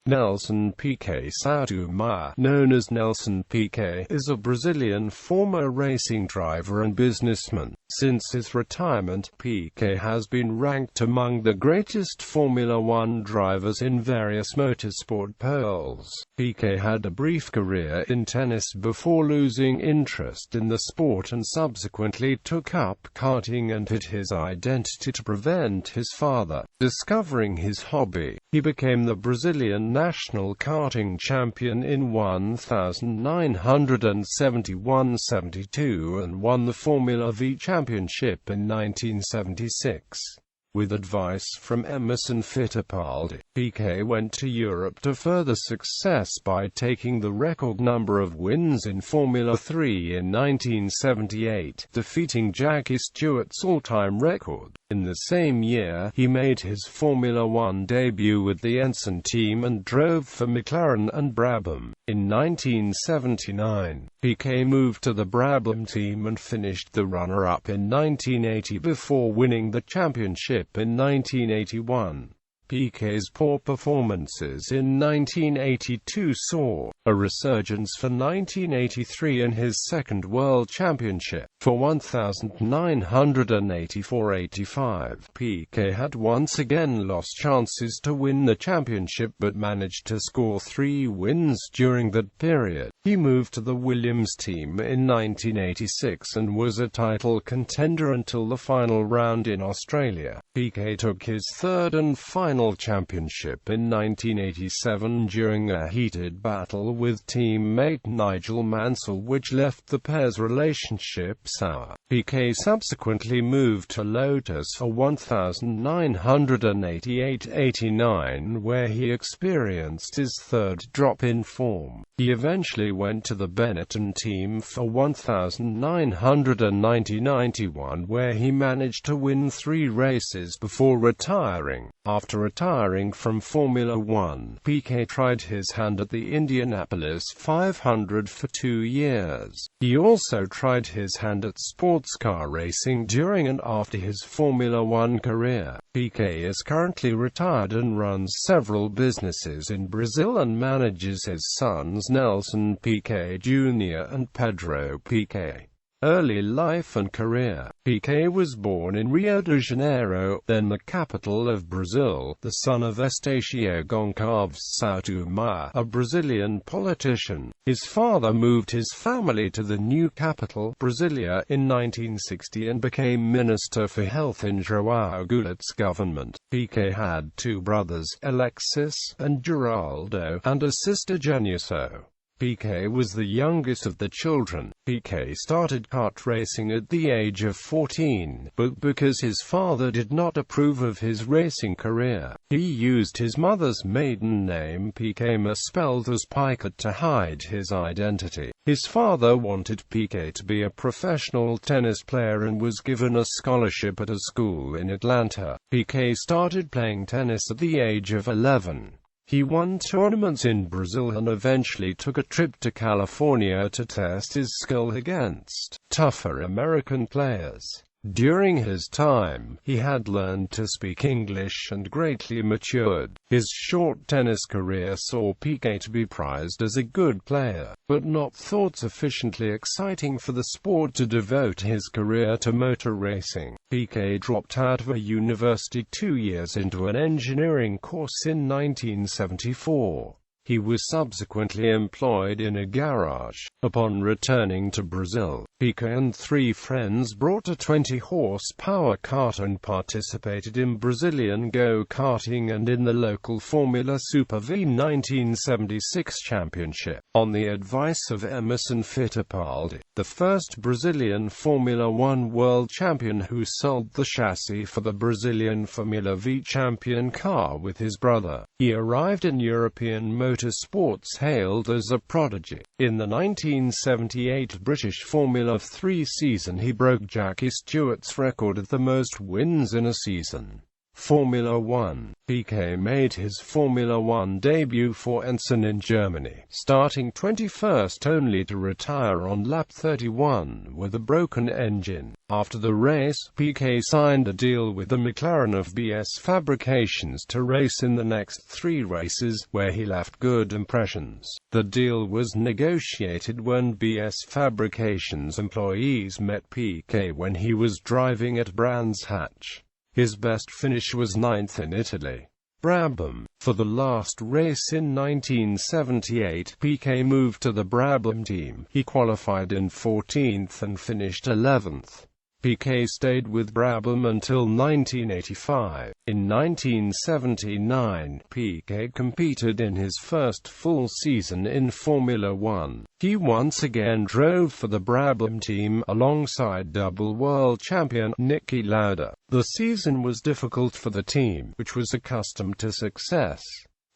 Nelson Piquet Souto Maior, known as Nelson Piquet, is a Brazilian former racing driver and businessman. Since his retirement, Piquet has been ranked among the greatest Formula One drivers in various motorsport polls. Piquet had a brief career in tennis before losing interest in the sport and subsequently took up karting and hid his identity to prevent his father discovering his hobby. He became the Brazilian national karting champion in 1971-72 and won the Formula Vee championship in 1976. With advice from Emerson Fittipaldi, Piquet went to Europe to further success by taking the record number of wins in Formula 3 in 1978, defeating Jackie Stewart's all-time record. In the same year, he made his Formula One debut with the Ensign team and drove for McLaren and Brabham. In 1979, Piquet moved to the Brabham team and finished the runner-up in 1980 before winning the championship in 1981. Piquet's poor performances in 1982 saw a resurgence for 1983 in his second World Championship. For 1984-85, Piquet had once again lost chances to win the championship but managed to score 3 wins during that period. He moved to the Williams team in 1986 and was a title contender until the final round in Australia. Piquet took his third and final championship in 1987 during a heated battle with teammate Nigel Mansell, which left the pair's relationship sour. Piquet subsequently moved to Lotus for 1988-89, where he experienced his third drop in form. He eventually went to the Benetton team for 1990-91, where he managed to win 3 races before retiring. After retiring from Formula One, Piquet tried his hand at the Indianapolis 500 for 2 years. He also tried his hand at sports car racing during and after his Formula One career. Piquet is currently retired and runs several businesses in Brazil and manages his sons Nelson Piquet Jr. and Pedro Piquet. Early life and career. Piquet was born in Rio de Janeiro, then the capital of Brazil, the son of Estácio Gonçalves Souto Maior, a Brazilian politician. His father moved his family to the new capital, Brasília, in 1960 and became Minister for Health in João Goulet's government. Piquet had 2 brothers, Alexis and Geraldo, and a sister Genuso. Piquet was the youngest of the children. Piquet started kart racing at the age of 14, but because his father did not approve of his racing career, he used his mother's maiden name Piquet, spelled as Piquet, to hide his identity. His father wanted Piquet to be a professional tennis player and was given a scholarship at a school in Atlanta. Piquet started playing tennis at the age of 11. He won tournaments in Brazil and eventually took a trip to California to test his skill against tougher American players. During his time, he had learned to speak English and greatly matured. His short tennis career saw Piquet to be prized as a good player, but not thought sufficiently exciting for the sport to devote his career to motor racing. Piquet dropped out of a university 2 years into an engineering course in 1974. He was subsequently employed in a garage. Upon returning to Brazil, Piquet and 3 friends brought a 20-horsepower kart and participated in Brazilian go-karting and in the local Formula Super Vee 1976 championship. On the advice of Emerson Fittipaldi, the first Brazilian Formula One world champion who sold the chassis for the Brazilian Formula Vee champion car with his brother, he arrived in European motorsports hailed as a prodigy. In the 1978 British Formula 3 season, he broke Jackie Stewart's record of the most wins in a season. Formula 1. Piquet made his Formula 1 debut for Ensign in Germany, starting 21st only to retire on lap 31 with a broken engine. After the race, Piquet signed a deal with the McLaren of BS Fabrications to race in the next 3 races, where he left good impressions. The deal was negotiated when BS Fabrications employees met Piquet when he was driving at Brands Hatch. His best finish was 9th in Italy. Brabham. For the last race in 1978, Piquet moved to the Brabham team. He qualified in 14th and finished 11th. Piquet stayed with Brabham until 1985. In 1979, Piquet competed in his first full season in Formula 1. He once again drove for the Brabham team, alongside double world champion Niki Lauda. The season was difficult for the team, which was accustomed to success.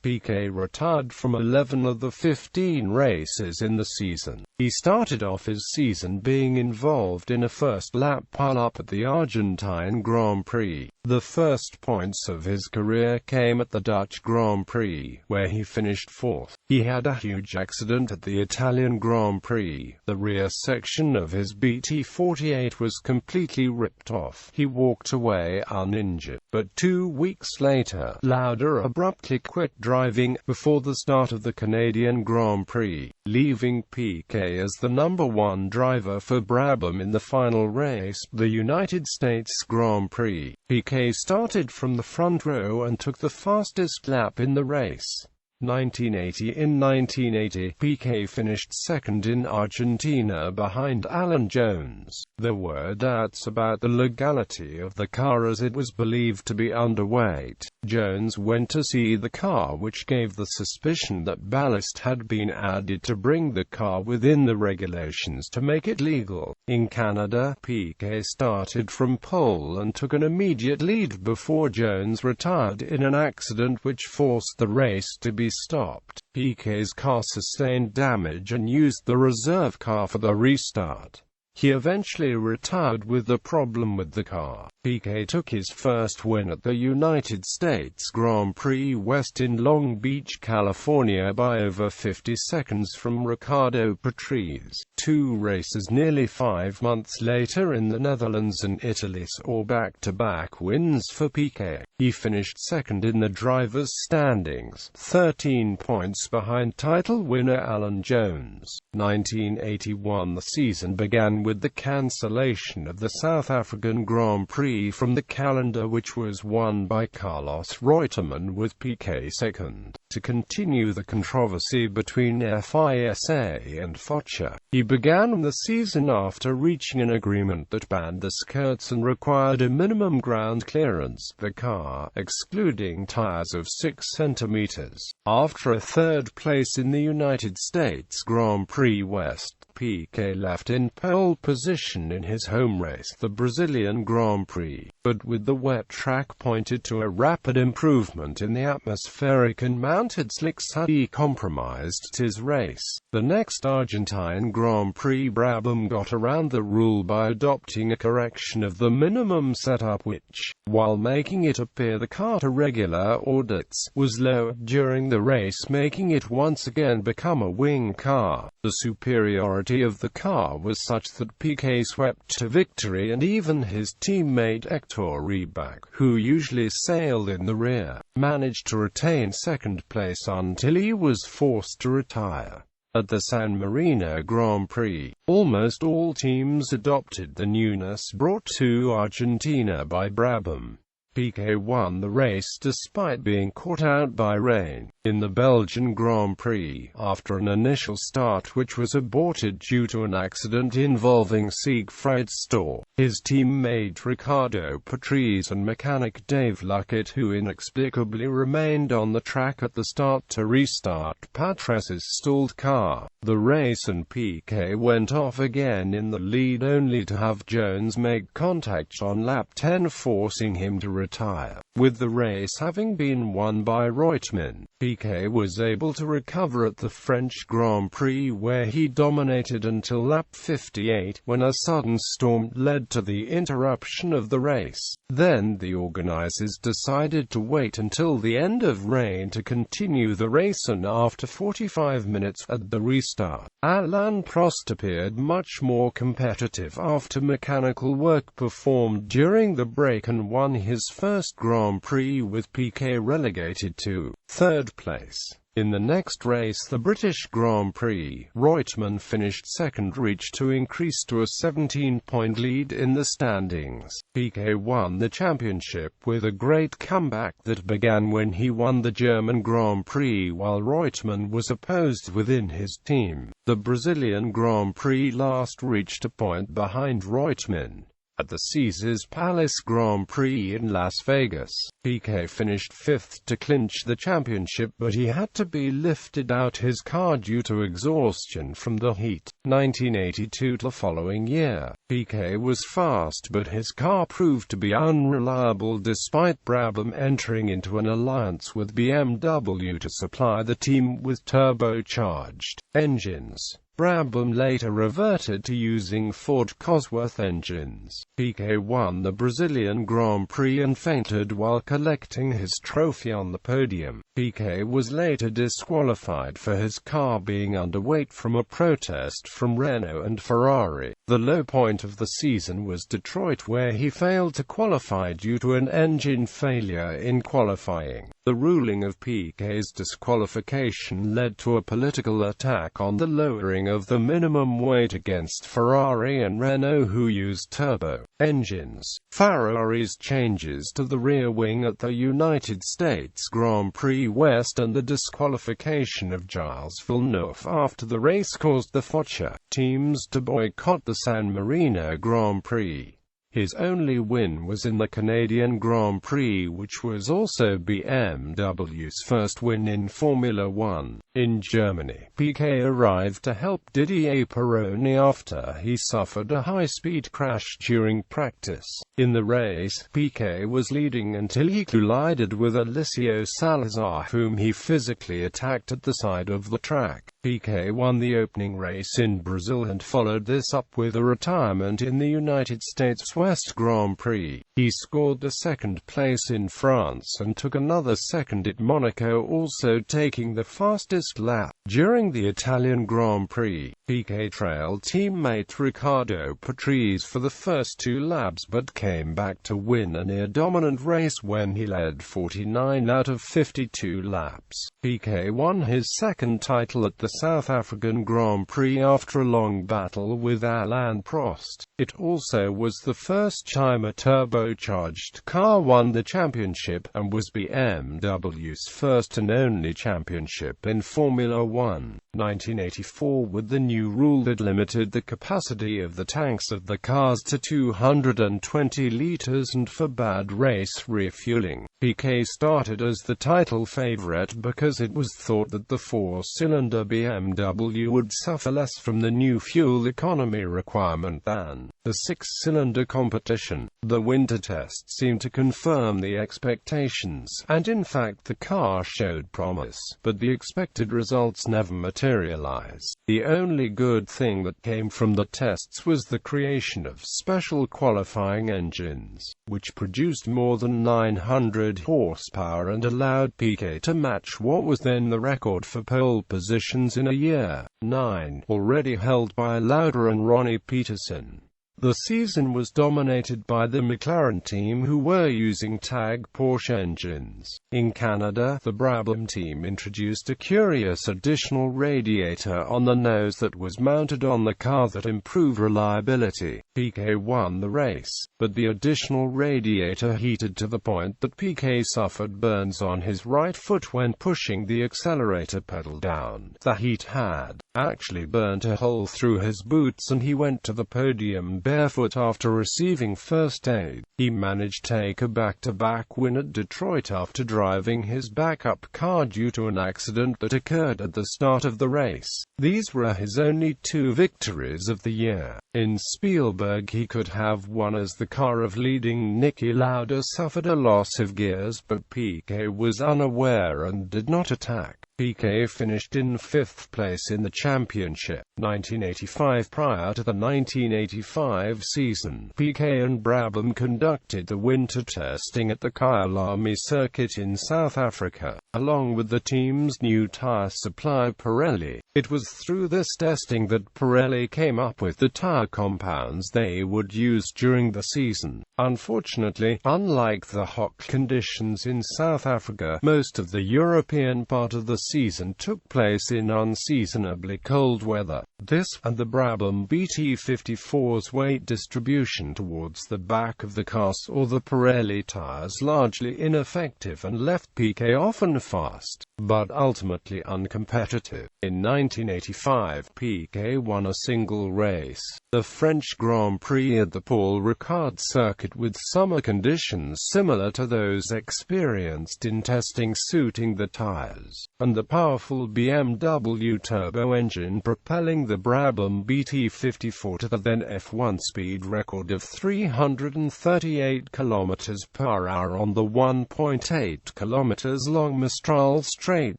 Piquet retired from 11 of the 15 races in the season. He started off his season being involved in a first-lap pile-up at the Argentine Grand Prix. The first points of his career came at the Dutch Grand Prix, where he finished 4th. He had a huge accident at the Italian Grand Prix. The rear section of his BT-48 was completely ripped off. He walked away uninjured, but 2 weeks later, Lauda abruptly quit driving before the start of the Canadian Grand Prix, leaving Piquet as the number 1 driver for Brabham in the final race, the United States Grand Prix. Piquet started from the front row and took the fastest lap in the race. 1980. In 1980, Piquet finished second in Argentina behind Alan Jones. There were doubts about the legality of the car as it was believed to be underweight. Jones went to see the car, which gave the suspicion that ballast had been added to bring the car within the regulations to make it legal. In Canada, Piquet started from pole and took an immediate lead before Jones retired in an accident which forced the race to be stopped. Piquet's car sustained damage and used the reserve car for the restart. He eventually retired with the problem with the car. Piquet took his first win at the United States Grand Prix West in Long Beach, California by over 50 seconds from Riccardo Patrese. 2 races nearly 5 months later in the Netherlands and Italy saw back-to-back wins for Piquet. He finished second in the drivers' standings, 13 points behind title winner Alan Jones. 1981. The season began with the cancellation of the South African Grand Prix from the calendar, which was won by Carlos Reutemann with Piquet second. To continue the controversy between FISA and FOCHA, he began the season after reaching an agreement that banned the skirts and required a minimum ground clearance of the car, excluding tires of 6 centimeters. After a third place in the United States Grand Prix West, Piquet left in pole position in his home race, the Brazilian Grand Prix, but with the wet track pointed to a rapid improvement in the atmospheric and mounted slicks, he compromised his race. The next Argentine Grand Prix, Brabham got around the rule by adopting a correction of the minimum setup which, while making it appear the car to regular audits, was lowered during the race, making it once again become a wing car. The superiority of the car was such that Piquet swept to victory, and even his teammate Hector Rebaque, who usually sailed in the rear, managed to retain second place until he was forced to retire. At the San Marino Grand Prix, almost all teams adopted the newness brought to Argentina by Brabham. Piquet won the race despite being caught out by rain. In the Belgian Grand Prix, after an initial start which was aborted due to an accident involving Siegfried Storr, his teammate Riccardo Patrese and mechanic Dave Luckett, who inexplicably remained on the track at the start to restart Patrese's stalled car. The race and Piquet went off again in the lead, only to have Jones make contact on lap 10, forcing him to retire. With the race having been won by Reutemann, Piquet was able to recover at the French Grand Prix, where he dominated until lap 58, when a sudden storm led to the interruption of the race. Then the organizers decided to wait until the end of rain to continue the race, and after 45 minutes at the restart, Alain Prost appeared much more competitive after mechanical work performed during the break and won his first Grand Prix, with Piquet relegated to third place. In the next race, the British Grand Prix, Reutemann finished second, reached to increase to a 17-point lead in the standings. Piquet won the championship with a great comeback that began when he won the German Grand Prix while Reutemann was opposed within his team. The Brazilian Grand Prix last reached a point behind Reutemann. At the Caesars Palace Grand Prix in Las Vegas, Piquet finished fifth to clinch the championship, but he had to be lifted out his car due to exhaustion from the heat. 1982. The following year, Piquet was fast, but his car proved to be unreliable despite Brabham entering into an alliance with BMW to supply the team with turbocharged engines. Brabham later reverted to using Ford Cosworth engines. Piquet won the Brazilian Grand Prix and fainted while collecting his trophy on the podium. Piquet was later disqualified for his car being underweight from a protest from Renault and Ferrari. The low point of the season was Detroit, where he failed to qualify due to an engine failure in qualifying. The ruling of Piquet's disqualification led to a political attack on the lowering of the minimum weight against Ferrari and Renault, who used turbo engines. Ferrari's changes to the rear wing at the United States Grand Prix West and the disqualification of Gilles Villeneuve after the race caused the Focher teams to boycott the San Marino Grand Prix. His only win was in the Canadian Grand Prix, which was also BMW's first win in Formula One. In Germany, Piquet arrived to help Didier Pironi after he suffered a high-speed crash during practice. In the race, Piquet was leading until he collided with Alessio Salazar, whom he physically attacked at the side of the track. Piquet won the opening race in Brazil and followed this up with a retirement in the United States West Grand Prix. He scored the second place in France and took another second at Monaco, also taking the fastest lap. During the Italian Grand Prix, Piquet trailed teammate Riccardo Patrese for the first two laps but came back to win a near-dominant race when he led 49 out of 52 laps. Piquet won his second title at the South African Grand Prix after a long battle with Alain Prost. It also was the first time a turbocharged car won the championship, and was BMW's first and only championship in Formula One. 1984, with the new rule that limited the capacity of the tanks of the cars to 220 litres and forbade race refueling. Piquet started as the title favourite because it was thought that the four-cylinder BMW would suffer less from the new fuel economy requirement than the six-cylinder competition. The winter test seemed to confirm the expectations, and in fact the car showed promise, but the expected results never materialized. The only good thing that came from the tests was the creation of special qualifying engines, which produced more than 900 horsepower and allowed Piquet to match what was then the record for pole positions in a year, 9, already held by Lauda and Ronnie Peterson. The season was dominated by the McLaren team, who were using TAG Porsche engines. In Canada, the Brabham team introduced a curious additional radiator on the nose that was mounted on the car that improved reliability. Piquet won the race, but the additional radiator heated to the point that Piquet suffered burns on his right foot when pushing the accelerator pedal down. The heat had actually burnt a hole through his boots and he went to the podium barefoot after receiving first aid. He managed to take a back-to-back win at Detroit after driving his backup car due to an accident that occurred at the start of the race. These were his only 2 victories of the year. In Spielberg he could have won as the car of leading Niki Lauda suffered a loss of gears, but Piquet was unaware and did not attack. Piquet finished in 5th place in the championship. 1985. Prior to the 1985 season, Piquet and Brabham conducted the winter testing at the Kyalami circuit in South Africa, along with the team's new tyre supplier Pirelli. It was through this testing that Pirelli came up with the tyre compounds they would use during the season. Unfortunately, unlike the hot conditions in South Africa, most of the European part of the season took place in unseasonably cold weather. This, and the Brabham BT54's weight distribution towards the back of the car saw the Pirelli tyres largely ineffective and left Piquet often fast, but ultimately uncompetitive. In 1985, Piquet won a single race, the French Grand Prix at the Paul Ricard circuit, with summer conditions similar to those experienced in testing suiting the tyres, and the powerful BMW turbo engine propelling the Brabham BT54 to the then F1 speed record of 338 km/h on the 1.8 km long Mistral Straight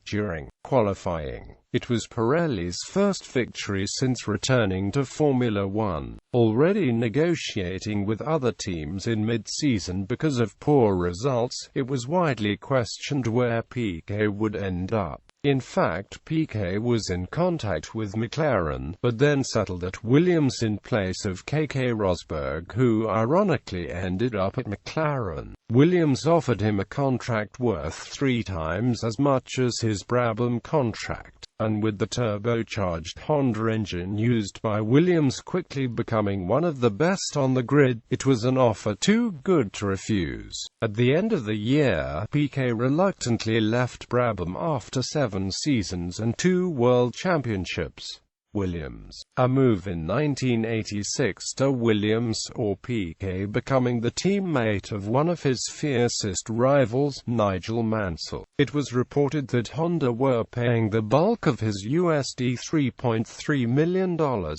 during qualifying. It was Pirelli's first victory since returning to Formula One. Already negotiating with other teams in mid-season because of poor results, it was widely questioned where Piquet would end up. In fact, Piquet was in contact with McLaren, but then settled at Williams in place of Keke Rosberg, who ironically ended up at McLaren. Williams offered him a contract worth 3 times as much as his Brabham contract, and with the turbocharged Honda engine used by Williams quickly becoming one of the best on the grid, it was an offer too good to refuse. At the end of the year, Piquet reluctantly left Brabham after 7 seasons and 2 world championships. Williams. A move in 1986 to Williams saw Piquet becoming the teammate of one of his fiercest rivals, Nigel Mansell. It was reported that Honda were paying the bulk of his USD $3.3 million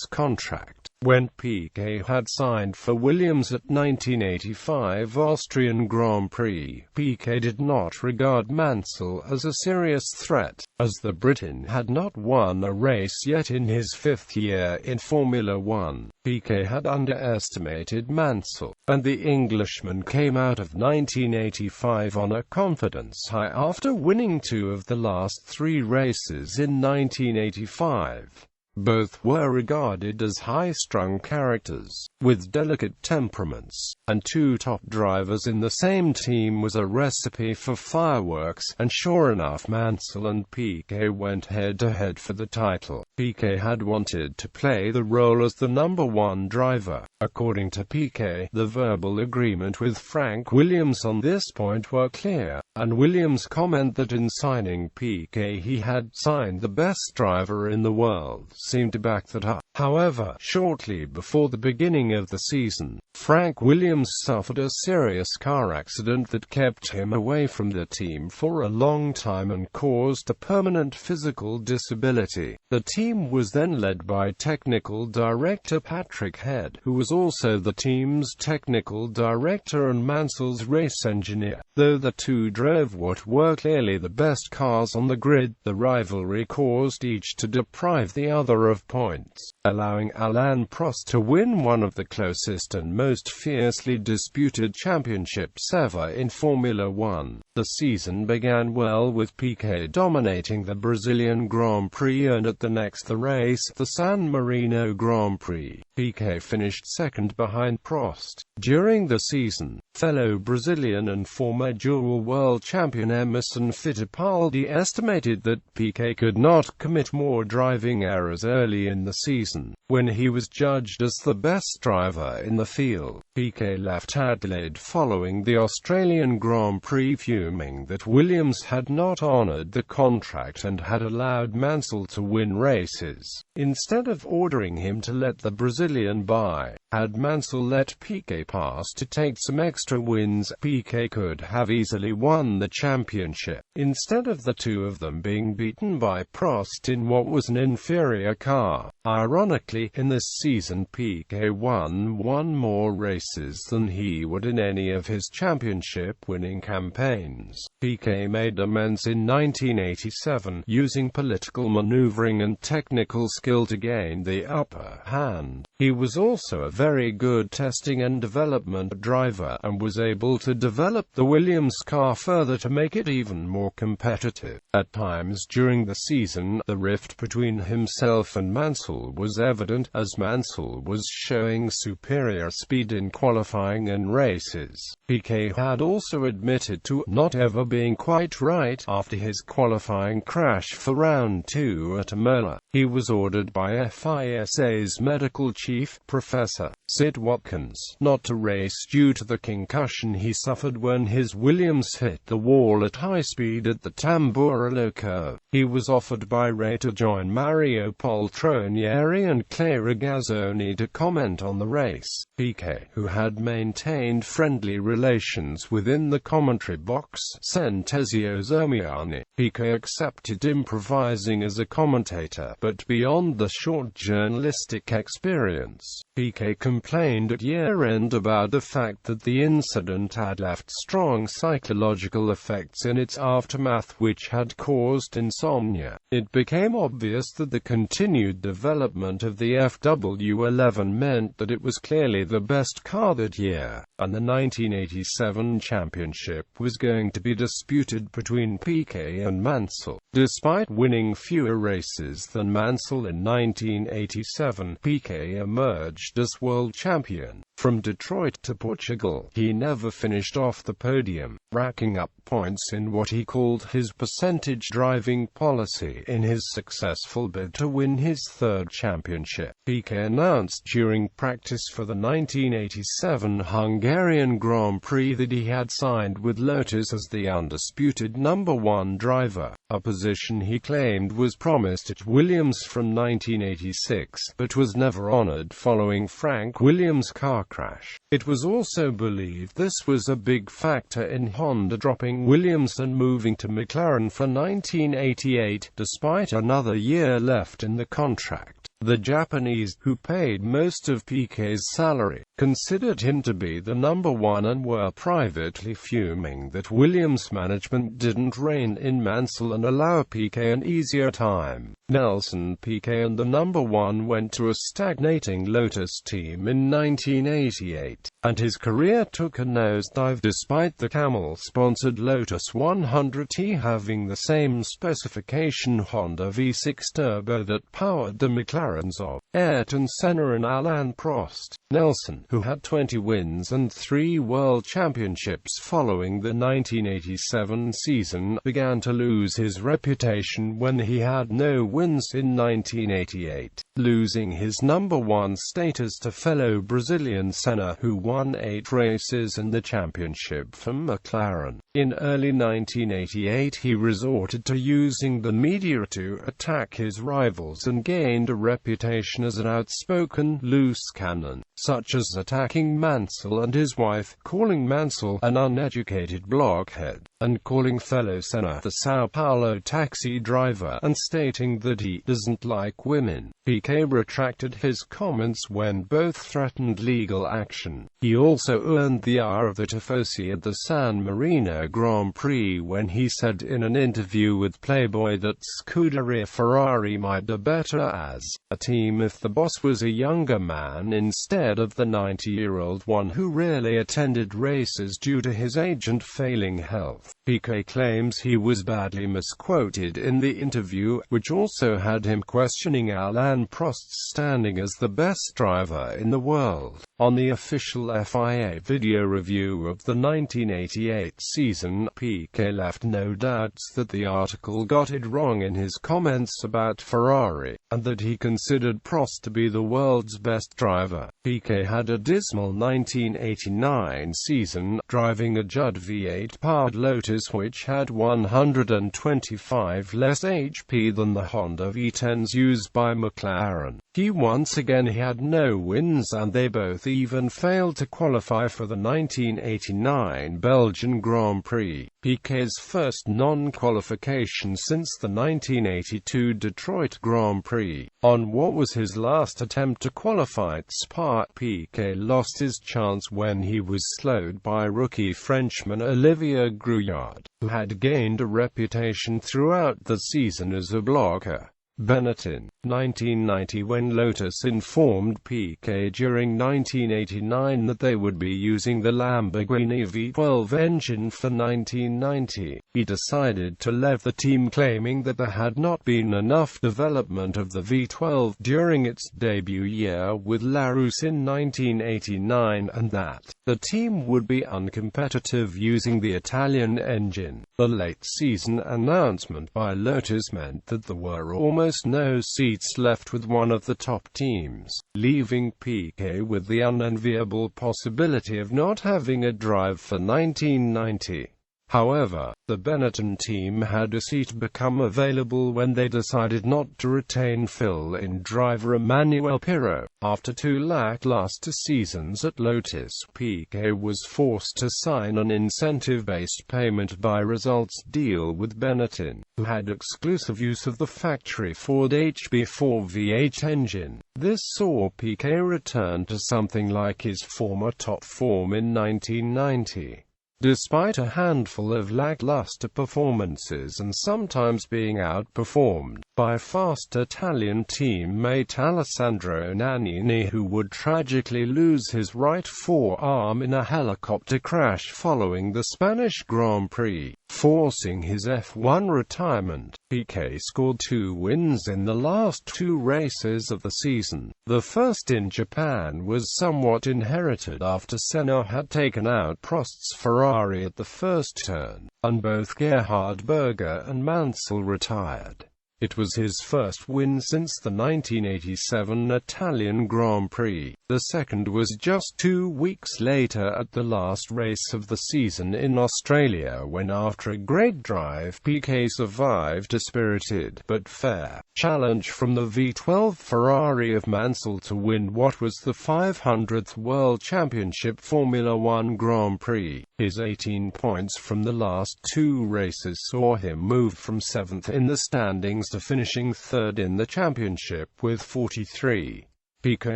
contract. When Piquet had signed for Williams at 1985 Austrian Grand Prix, Piquet did not regard Mansell as a serious threat, as the Briton had not won a race yet in his 5th year in Formula One. Piquet had underestimated Mansell, and the Englishman came out of 1985 on a confidence high after winning 2 of the last 3 races in 1985. Both were regarded as high-strung characters, with delicate temperaments, and 2 top drivers in the same team was a recipe for fireworks, and sure enough Mansell and Piquet went head-to-head for the title. Piquet had wanted to play the role as the number 1 driver. According to Piquet, the verbal agreement with Frank Williams on this point were clear, and Williams' comment that in signing Piquet he had signed the best driver in the world seemed to back that up. However, shortly before the beginning of the season, Frank Williams suffered a serious car accident that kept him away from the team for a long time and caused a permanent physical disability. The team was then led by technical director Patrick Head, who was also the team's technical director and Mansell's race engineer. Though the 2 drove what were clearly the best cars on the grid, the rivalry caused each to deprive the other of points, allowing Alain Prost to win one of the closest and most fiercely disputed championships ever in Formula One. The season began well with Piquet dominating the Brazilian Grand Prix, and at the next race, the San Marino Grand Prix, Piquet finished 2nd behind Prost. During the season, fellow Brazilian and former dual world champion Emerson Fittipaldi estimated that Piquet could not commit more driving errors early in the season, when he was judged as the best driver in the field. Piquet left Adelaide following the Australian Grand Prix fuming that Williams had not honoured the contract and had allowed Mansell to win races, instead of ordering him to let the Brazilian buy. Had Mansell let Piquet pass to take some extra wins, Piquet could have easily won the championship, instead of the two of them being beaten by Prost in what was an inferior car. Ironically, in this season Piquet won one more races than he would in any of his championship-winning campaigns. Piquet made amends in 1987, using political maneuvering and technical skill to gain the upper hand. He was also a very good testing and development driver, and was able to develop the Williams car further to make it even more competitive. At times during the season, the rift between himself and Mansell was evident, as Mansell was showing superior speed in qualifying and races. Piquet had also admitted to not ever being quite right after his qualifying crash for round 2 at Imola. He was ordered by FISA's medical chief, Professor Sid Watkins, not to race due to the concussion he suffered when his Williams hit the wall at high speed at the Tamburello curve. He was offered by Ray to join Mario Poltronieri and Clay Regazzoni to comment on the race. Piquet, who had maintained friendly relations within the commentary box, sent Ezio Zermiani. Piquet accepted improvising as a commentator, but beyond the short journalistic experience. Piquet complained at year-end about the fact that the incident had left strong psychological effects in its aftermath which had caused insomnia. It became obvious that the continued development of the FW11 meant that it was clearly the best car that year, and the 1987 championship was going to be disputed between Piquet and Mansell. Despite winning fewer races than Mansell in 1987, Piquet emerged as world champion. From Detroit to Portugal, he never finished off the podium, racking up points in what he called his percentage driving policy in his successful bid to win his third championship. Piquet announced during practice for the 1987 Hungarian Grand Prix that he had signed with Lotus as the undisputed #1 driver, a position he claimed was promised at Williams from 1986, but was never honored following Frank Williams' car crash. It was also believed this was a big factor in Honda dropping Williams and moving to McLaren for 1988, despite another year left in the contract. The Japanese, who paid most of Piquet's salary, considered him to be the #1 and were privately fuming that Williams management didn't rein in Mansell and allow Piquet an easier time. Nelson Piquet and the #1 went to a stagnating Lotus team in 1988, and his career took a nosedive despite the Camel-sponsored Lotus 100T having the same specification Honda V6 turbo that powered the McLarens of Ayrton Senna and Alain Prost. Nelson, who had 20 wins and 3 world championships following the 1987 season, began to lose his reputation when he had no wins in 1988, losing his #1 status to fellow Brazilian Senna, who won 8 races and the championship for McLaren. In early 1988 he resorted to using the media to attack his rivals and gained a reputation as an outspoken, loose cannon, such as attacking Mansell and his wife, calling Mansell an uneducated blockhead, and calling fellow Senna the Sao Paulo taxi driver, and stating that he doesn't like women. Piquet retracted his comments when both threatened legal action. He also earned the ire of the Tifosi at the San Marino Grand Prix when he said in an interview with Playboy that Scuderia Ferrari might do better as a team if the boss was a younger man instead of the 90-year-old one who rarely attended races due to his age and failing health. Piquet claims he was badly misquoted in the interview, which also had him questioning Alain Prost's standing as the best driver in the world. On the official FIA video review of the 1988 season, Piquet left no doubts that the article got it wrong in his comments about Ferrari, and that he considered Prost to be the world's best driver. Piquet had a dismal 1989 season, driving a Judd V8-powered Lotus Lotus, which had 125 less HP than the Honda V10s used by McLaren. Once again he had no wins, and they both even failed to qualify for the 1989 Belgian Grand Prix, Piquet's first non-qualification since the 1982 Detroit Grand Prix. On what was his last attempt to qualify at Spa, Piquet lost his chance when he was slowed by rookie Frenchman Olivier Grouillard, who had gained a reputation throughout the season as a blocker. Benetton, 1990. When Lotus informed Piquet during 1989 that they would be using the Lamborghini V12 engine for 1990, he decided to leave the team, claiming that there had not been enough development of the V12 during its debut year with Larousse in 1989, and that the team would be uncompetitive using the Italian engine. The late-season announcement by Lotus meant that there were almost no seats left with one of the top teams, leaving Piquet with the unenviable possibility of not having a drive for 1990. However, the Benetton team had a seat become available when they decided not to retain fill-in driver Emmanuel Pirot. After 2 lackluster seasons at Lotus, Piquet was forced to sign an incentive-based payment-by-results deal with Benetton, who had exclusive use of the factory Ford HB4 V8 engine. This saw Piquet return to something like his former top form in 1990. Despite a handful of lackluster performances and sometimes being outperformed by fast Italian teammate Alessandro Nannini, who would tragically lose his right forearm in a helicopter crash following the Spanish Grand Prix, forcing his F1 retirement, Piquet scored 2 wins in the last 2 races of the season. The first in Japan was somewhat inherited after Senna had taken out Prost's Ferrari at the first turn, and both Gerhard Berger and Mansell retired. It was his first win since the 1987 Italian Grand Prix. The second was just 2 weeks later at the last race of the season in Australia, when after a great drive Piquet survived a spirited but fair challenge from the V12 Ferrari of Mansell to win what was the 500th World Championship Formula One Grand Prix. His 18 points from the last 2 races saw him move from 7th in the standings to finishing 3rd in the championship with 43. Piquet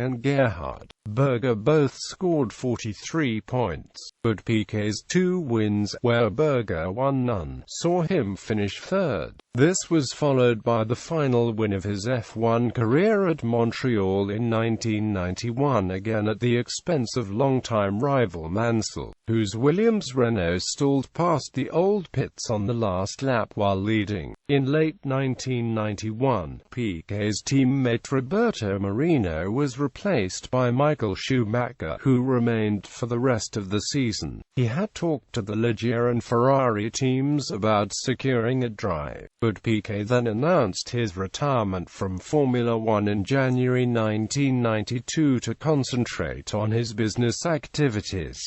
and Gerhard Berger both scored 43 points, but Piquet's 2 wins, where Berger won none, saw him finish 3rd. This was followed by the final win of his F1 career at Montreal in 1991, again at the expense of longtime rival Mansell, whose Williams-Renault stalled past the old pits on the last lap while leading. In late 1991, Piquet's teammate Roberto Marino was replaced by Michael Schumacher, who remained for the rest of the season. He had talked to the Ligier and Ferrari teams about securing a drive, but Piquet then announced his retirement from Formula One in January 1992 to concentrate on his business activities.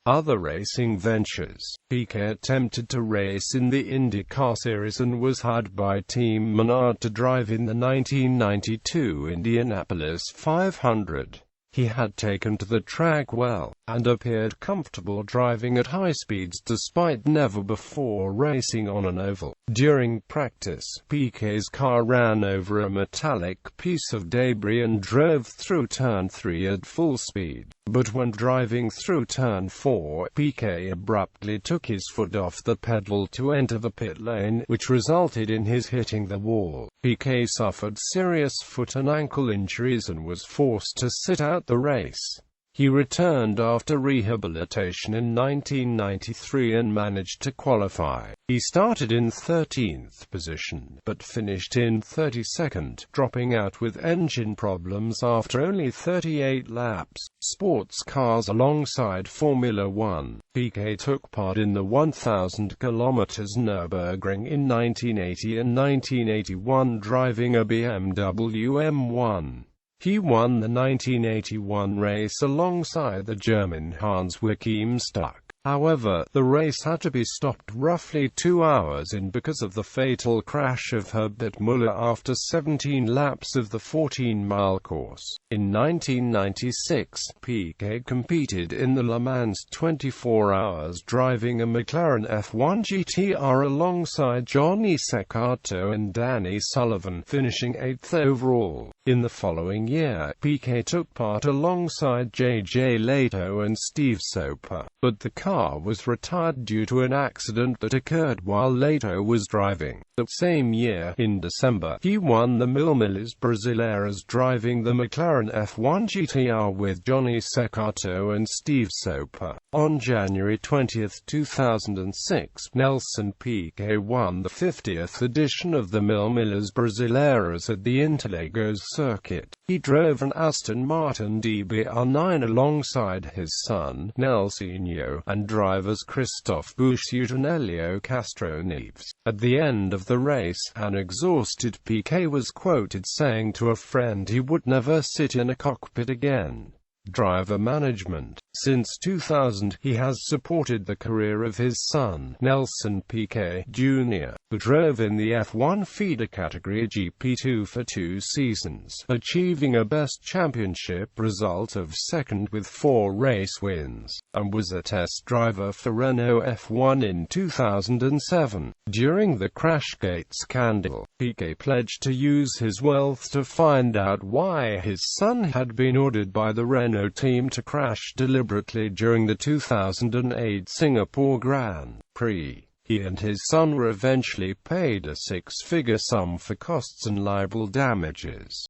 Other racing ventures. Piquet attempted to race in the IndyCar Series and was hired by Team Menard to drive in the 1992 Indianapolis 500. He had taken to the track well, and appeared comfortable driving at high speeds despite never before racing on an oval. During practice, Piquet's car ran over a metallic piece of debris and drove through Turn 3 at full speed. But when driving through Turn 4, Piquet abruptly took his foot off the pedal to enter the pit lane, which resulted in his hitting the wall. Piquet suffered serious foot and ankle injuries and was forced to sit out the race. He returned after rehabilitation in 1993 and managed to qualify. He started in 13th position, but finished in 32nd, dropping out with engine problems after only 38 laps. Sports cars alongside Formula One. Piquet took part in the 1,000 km Nürburgring in 1980 and 1981 driving a BMW M1. He won the 1981 race alongside the German Hans-Joachim Stuck. However, the race had to be stopped roughly 2 hours in because of the fatal crash of Herbert Muller after 17 laps of the 14-mile course. In 1996, Piquet competed in the Le Mans 24 Hours driving a McLaren F1 GTR alongside Johnny Ceccato and Danny Sullivan, finishing 8th overall. In the following year, Piquet took part alongside J.J. Leto and Steve Soper, but the car was retired due to an accident that occurred while Leto was driving. The same year, in December, he won the Mil Milhas Brasileiras driving the McLaren F1 GTR with Johnny Ceccato and Steve Soper. On January 20, 2006, Nelson Piquet won the 50th edition of the Mil Milhas Brasileiras at the Interlagos circuit. He drove an Aston Martin DBR9 alongside his son, Nelsinho, and drivers Christophe Bouchut and Helio Castroneves. At the end of the race, an exhausted Piquet was quoted saying to a friend he would never sit in a cockpit again. Driver management. Since 2000, he has supported the career of his son, Nelson Piquet, Jr., who drove in the F1 feeder category GP2 for 2 seasons, achieving a best championship result of second with 4 race wins, and was a test driver for Renault F1 in 2007. During the Crashgate scandal, Piquet pledged to use his wealth to find out why his son had been ordered by the Renault team to crash deliberately during the 2008 Singapore Grand Prix. He and his son were eventually paid a 6-figure sum for costs and libel damages.